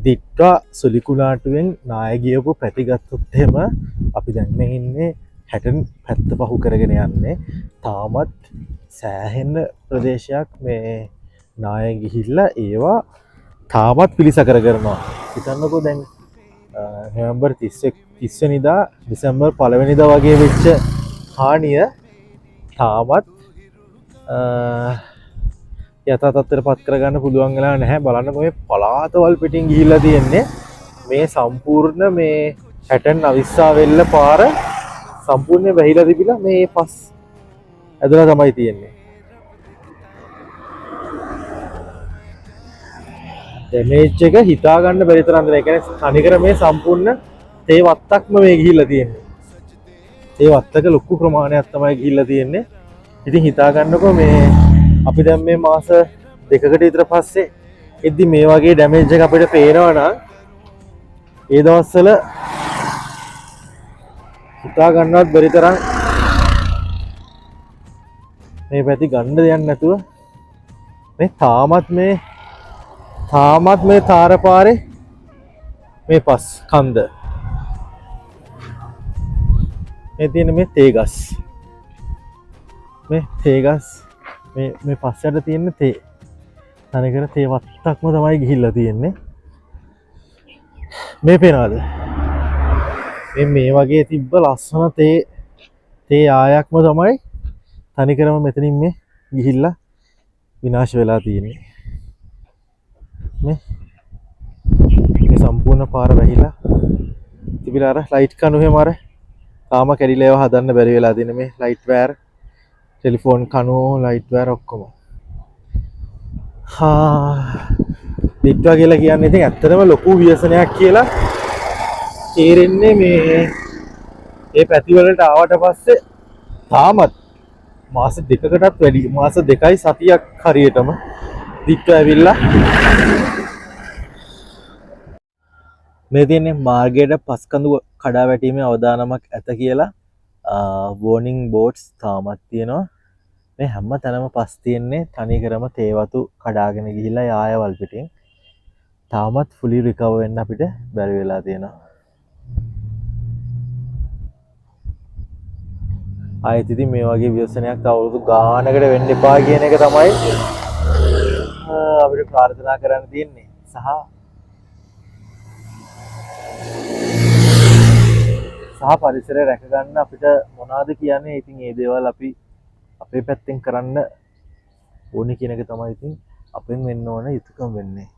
දිට්ටා සුලිකුණාටුවෙන් නාය ගියපු පැතිගත්තොත් එහෙම අපි දැන් මේ ඉන්නේ 60 පැත්ත පහු කරගෙන යන්නේ. තාමත් සෑහෙන ප්‍රදේශයක් මේ නාය ගිහිල්ලා ඒවා තාමත් පිළිසකර කරනවා. හිතන්නකෝ දැන් නොවැම්බර් 30 වෙනිදා දෙසැම්බර් 1 වෙනිදා වගේ වෙච්ච හානිය තාමත් යථා තත්ත්වයට පත් කරගන්න පුළුවන් වෙලා නැහැ. බලන්න මේ පලාතවල් පිටින් ගිහිල්ලා තියෙන්නේ. මේ සම්පූර්ණ මේ හැටන් අවිස්සාවෙල්ල පාර සම්පූර්ණයෙන් වැහිලා තිබිලා මේ පස් ඇදලා තමයි තියෙන්නේ. ඩැමේජ් එක හිතා ගන්න බැරි තරම් දෙන. ඒ කියන්නේ තනිකර මේ සම්පූර්ණ තේ වත්තක්ම මේ ගිහිල්ලා තියෙන්නේ. තේ වත්තක ලොකු ප්‍රමාණයක් තමයි ගිහිල්ලා තියෙන්නේ. ඉතින් හිතා ගන්නකො මේ අපි දැන් මේ මාස දෙකකට විතර පස්සේ එද්දි මේ වගේ ඩැමේජ් එක අපිට පේනවා නම් ඒ දවස්වල හිතා ගන්නවත් බැරි තරම් මේ පැති ගන්න දෙයක් නැතුව මේ තාමත් මේ තාර පාරේ මේ පස් කන්ද මේ තියෙන මේ තේගස් මේ පස්සට තියෙන තේ තනිකර තේ වත්තක්ම තමයි ගිහිල්ලා තියෙන්නේ. මේ පේනවාද මේ වගේ තිබ්බ ලස්සන තේ ආයක්ම තමයි තනිකරම මෙතනින් මේ ගිහිල්ලා විනාශ වෙලා තියෙන්නේ. මේ සම්පූර්ණ පාර වැහිලා තිබිලා අර ලයිට් කණු එහෙම අර තාම කැඩිලා ඒවා හදන්න බැරි වෙලා තියෙන මේ ලයිට් වයර් ටෙලිෆෝන් කණු ලයිට් වයර් ඔක්කොම. දිට්ටා කියලා කියන්නේ ඉතින් ඇත්තටම ලොකු ව්‍යසනයක් කියලා තේරෙන්නේ මේ පැති වලට ආවට පස්සේ තාමත් මාස දෙකකටත් වැඩි මාස 2යි සතියක් හරියටම දිට්ටා ඇවිල්ලා මේ තියෙන්නේ මාර්ගයට පස්කඳු කඩා වැටීමේ අවදානමක් ඇත කියලා වෝනින් බෝට්ස් තාමත් තියෙනවා. මේ හැම තැනම පස් තියෙන්නේ තනිකරම තේ වතු කඩාගෙන ගිහිල්ලා යායවල් පිටින්. තාමත් ෆුලි රිකවර් වෙන්න අපිට බැරි වෙලා තියෙනවා. ආයෙත් ඉතින් මේ වගේ ව්‍යසනයක් අවුරුදු ගානකට වෙන්න එපා කියන එක තමයි අපිට ප්‍රාර්ථනා කරන්න තියෙන්නේ. සහ පරිසරය රැක ගන්න අපිට මොනවද කියන්නේ? ඉතින් මේ දේවල් අපි අපේ පැත්තෙන් කරන්න ඕනේ කියන එක තමයි ඉතින් අපෙන් වෙන්න ඕන යුතුයකම වෙන්නේ.